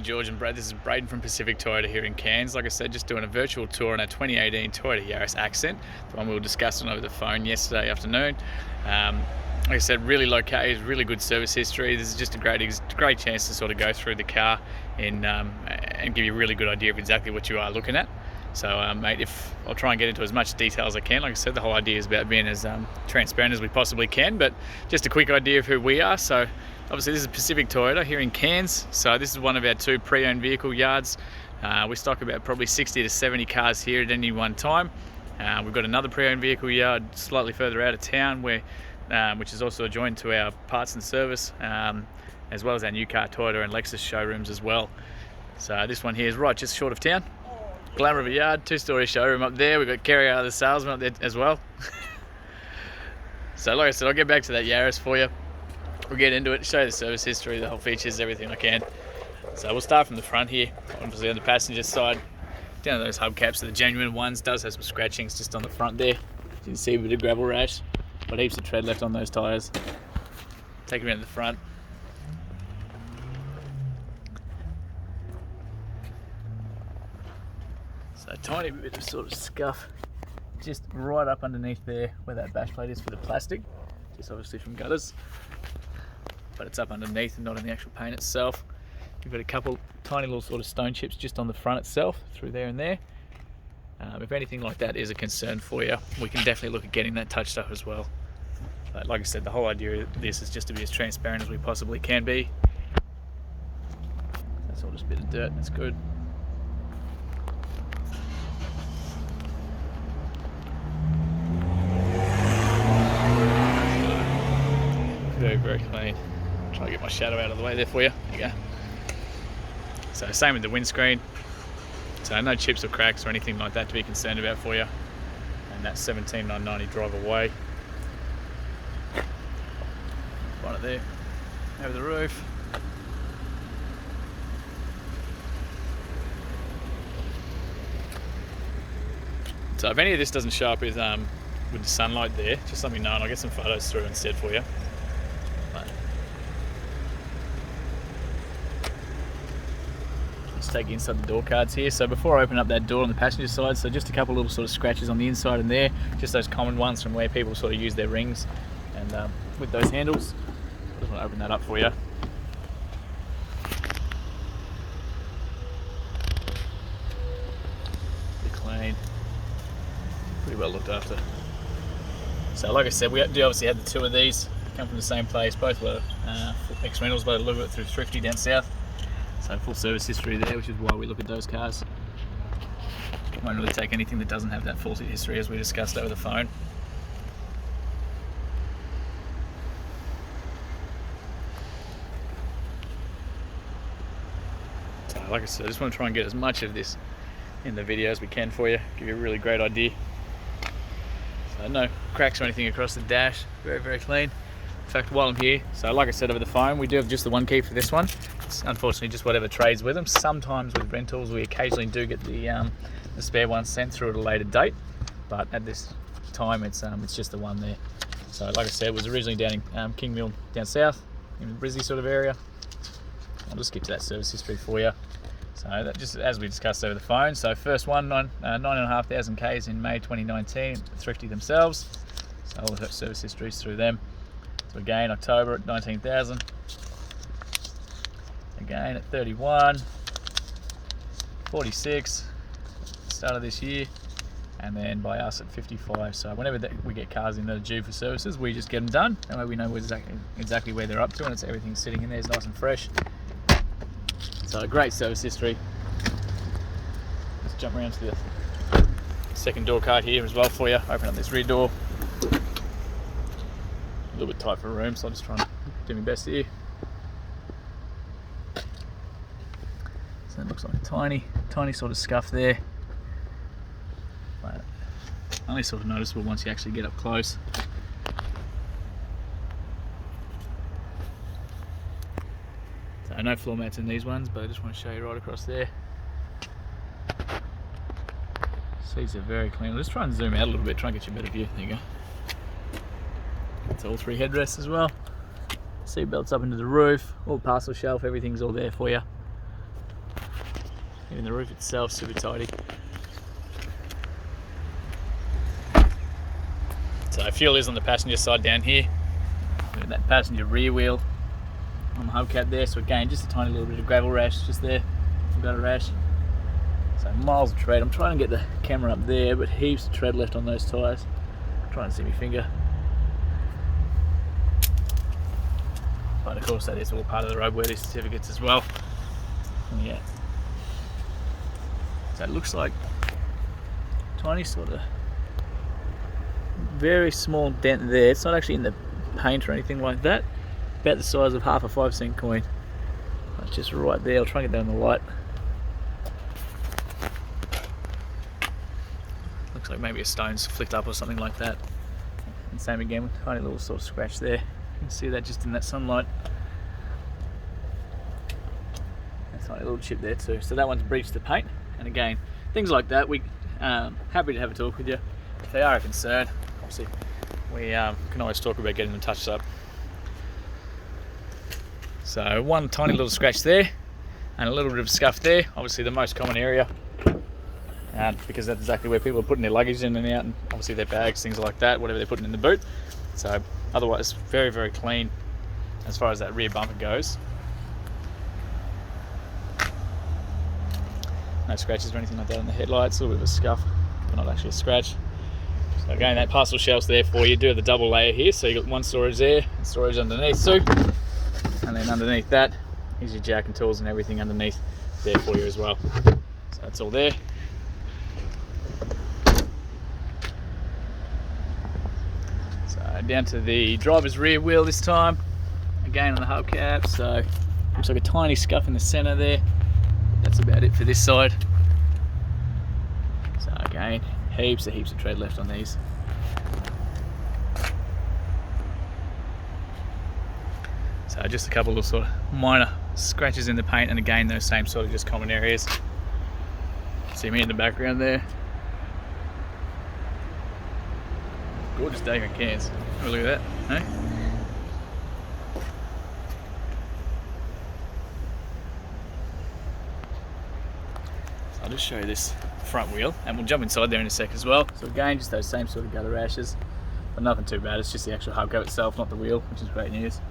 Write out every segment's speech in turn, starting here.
George and Brad, this is Braden from Pacific Toyota here in Cairns. Like I said, just doing a virtual tour on our 2018 Toyota Yaris Accent, the one we were discussing over the phone yesterday afternoon. Like I said, really located, really good service history. This is just a great chance to sort of go through the car and give you a really good idea of exactly what you are looking at. So, mate, I'll try and get into as much detail as I can. Like I said, the whole idea is about being as transparent as we possibly can, but just a quick idea of who we are. So, obviously, this is Pacific Toyota here in Cairns. So, this is one of our 2 pre-owned vehicle yards. We stock about probably 60 to 70 cars here at any one time. We've got another pre-owned vehicle yard slightly further out of town, which is also adjoined to our parts and service, as well as our new car Toyota and Lexus showrooms as well. So, this one here is right just short of town. Glamour of a yard, 2-story showroom up there. We've got Kerry, the salesman, up there as well. So like I said, I'll get back to that Yaris for you. We'll get into it, show you the service history, the whole features, everything I can. So we'll start from the front here, obviously on the passenger side. Down to those hubcaps, the genuine ones, does have some scratchings just on the front there. You can see a bit of gravel rash, but heaps of tread left on those tyres. Take them around the front. So a tiny bit of sort of scuff just right up underneath there where that bash plate is for the plastic, just obviously from gutters, but it's up underneath and not in the actual paint itself. You've got a couple tiny little sort of stone chips just on the front itself, through there and there. If anything like that is a concern for you, we can definitely look at getting that touched up as well. But like I said, the whole idea of this is just to be as transparent as we possibly can be. That's all just a bit of dirt, that's good. Very clean. Try to get my shadow out of the way there for you. There you go. So same with the windscreen. So no chips or cracks or anything like that to be concerned about for you. And that's 17,990 drive away. Bonnet there, over the roof. So if any of this doesn't show up with the sunlight there, just let me know and I'll get some photos through instead for you. Let's take you inside the door cards here. So before I open up that door on the passenger side, so just a couple little sort of scratches on the inside and there, just those common ones from where people sort of use their rings and with those handles. Just want to open that up for you. Pretty clean, pretty well looked after. So like I said, we do obviously have the 2 of these, come from the same place, both were ex-rentals, but a little bit through Thrifty down south. So full service history there, which is why we look at those cars. Won't really take anything that doesn't have that full history as we discussed over the phone. So like I said, I just want to try and get as much of this in the video as we can for you, give you a really great idea. So no cracks or anything across the dash, very clean. In fact, while I'm here, so like I said over the phone, we do have just the 1 key for this one. It's unfortunately just whatever trades with them. Sometimes with rentals, we occasionally do get the spare one sent through at a later date, but at this time, it's just the one there. So like I said, it was originally down in King Mill down south, in the Brizzy sort of area. I'll just skip to that service history for you. So that just as we discussed over the phone. So first one, 9,500 Ks in May 2019, Thrifty themselves. So all the service histories through them. So again, October at 19,000. Again at 31, 46, start of this year, and then by us at 55. So whenever we get cars in that are due for services, we just get them done. That way we know exactly where they're up to, and it's everything's sitting in there, it's nice and fresh. So a great service history. Let's jump around to the second door card here as well for you. Open up this rear door. A little bit tight for room, so I'll just try and do my best here. So it looks like a tiny sort of scuff there, but only sort of noticeable once you actually get up close. So no floor mats in these ones, but I just want to show you right across there. Seats are very clean. I'll just try and zoom out a little bit, try and get you a better view. There you go. It's all 3 headrests as well. Seat belts up into the roof, all parcel shelf, everything's all there for you. Even the roof itself, super tidy. So fuel is on the passenger side down here. Got that passenger rear wheel on the hubcap there. So again, just a tiny little bit of gravel rash just there. We've got a rash. So miles of tread. I'm trying to get the camera up there, but heaps of tread left on those tyres. I'm trying to see my finger. But of course that is all part of the roadworthy certificates as well. And yeah. So it looks like tiny sort of very small dent there. It's not actually in the paint or anything like that. About the size of half a 5-cent coin. That's just right there. I'll try and get that on the light. Looks like maybe a stone's flicked up or something like that. And same again with a tiny little sort of scratch there. You can see that just in that sunlight. A tiny little chip there too. So that one's breached the paint. And again, things like that, we happy to have a talk with you. If they are a concern, obviously we can always talk about getting them touched up. So one tiny little scratch there and a little bit of scuff there, obviously the most common area, because that's exactly where people are putting their luggage in and out, and obviously their bags, things like that, whatever they're putting in the boot. So otherwise very, very clean as far as that rear bumper goes. No scratches or anything like that on the headlights, a little bit of a scuff, but not actually a scratch. So again, that parcel shelf's there for you. Do have the double layer here, so you've got one storage there and storage underneath too. And then underneath that is your jack and tools and everything underneath there for you as well. So that's all there. So down to the driver's rear wheel this time. Again on the hubcap, so looks like a tiny scuff in the center there. That's about it for this side. So again, heaps of tread left on these. So just a couple of sort of minor scratches in the paint, and again those same sort of just common areas. See me in the background there. Gorgeous day here in Cairns. Have a look at that, eh? So I'll just show you this front wheel, and we'll jump inside there in a sec as well. So again, just those same sort of gutter rashes, but nothing too bad. It's just the actual hubcap itself, not the wheel, which is great news.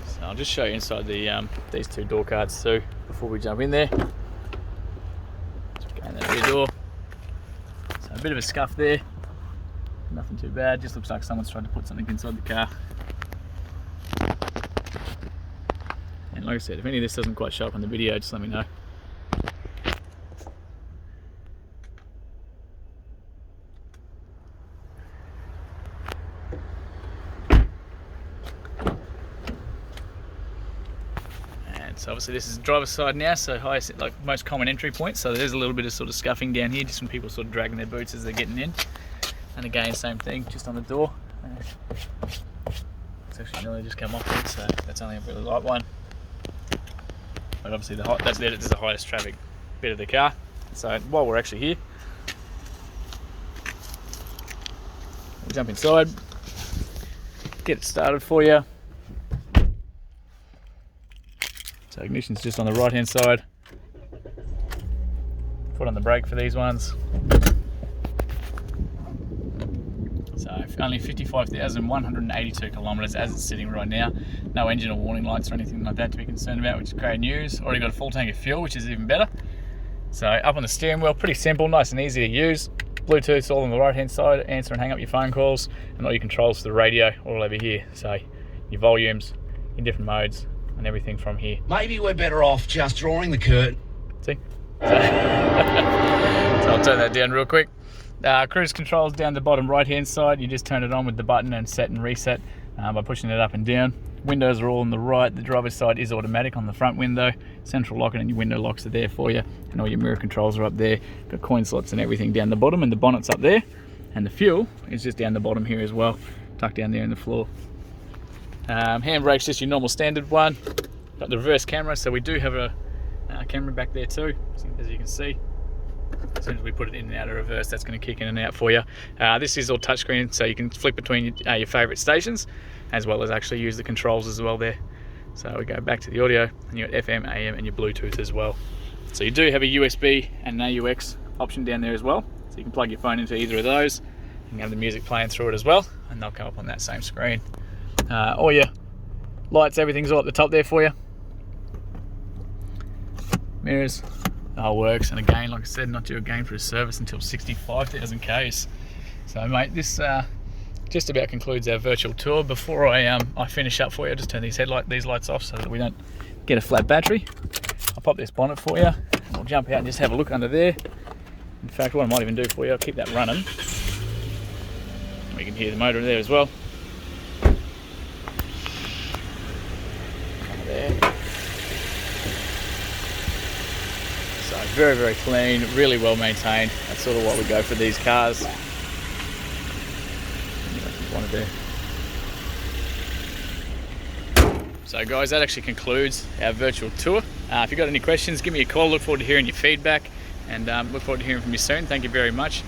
So I'll just show you inside the these two door cards too before we jump in there. Just go in that rear door. So a bit of a scuff there, nothing too bad. Just looks like someone's tried to put something inside the car. And like I said, if any of this doesn't quite show up on the video, just let me know. And so obviously this is the driver's side now, so highest, like most common entry point. So there's a little bit of sort of scuffing down here, just from people sort of dragging their boots as they're getting in. And again, same thing, just on the door. It's actually nearly just come off it, so that's only a really light one. But obviously that's the highest traffic bit of the car. So while we're actually here, we'll jump inside, get it started for you. So ignition's just on the right hand side. Foot on the brake for these ones. So only 55,182 kilometres as it's sitting right now. No engine or warning lights or anything like that to be concerned about, which is great news. Already got a full tank of fuel, which is even better. So up on the steering wheel, pretty simple, nice and easy to use. Bluetooth all on the right hand side, answer and hang up your phone calls, and all your controls for the radio all over here. So your volumes, your different modes, and everything from here. Maybe we're better off just drawing the curtain. See? So I'll turn that down real quick. Cruise controls down the bottom right hand side. You just turn it on with the button and set and reset by pushing it up and down. Windows are all on the right. The driver's side is automatic on the front window. Central locking and your window locks are there for you, and all your mirror controls are up there. Got coin slots and everything down the bottom, and the bonnet's up there, and the fuel is just down the bottom here as well, tucked down there in the floor. Handbrake's just your normal standard one. Got the reverse camera, so we do have a camera back there too, as you can see. As soon as we put it in and out of reverse, that's going to kick in and out for you. This is all touchscreen, so you can flick between your favourite stations, as well as actually use the controls as well there. So we go back to the audio, and you got FM, AM, and your Bluetooth as well. So you do have a USB and an AUX option down there as well. So you can plug your phone into either of those. You can have the music playing through it as well, and they'll come up on that same screen. All your lights, everything's all at the top there for you. Mirrors, the whole works. And again, like I said, not due again for a service until 65,000 Ks. So mate, this just about concludes our virtual tour. Before I finish up for you, I'll just turn these lights off so that we don't get a flat battery. I'll pop this bonnet for you, and we'll jump out and just have a look under there. In fact, what I might even do for you, I'll keep that running. We can hear the motor there as well. There. So very, very clean, really well maintained. That's sort of what we go for these cars. Want to do. So guys, that actually concludes our virtual tour. If you've got any questions, give me a call. Look forward to hearing your feedback, and look forward to hearing from you soon. Thank you very much.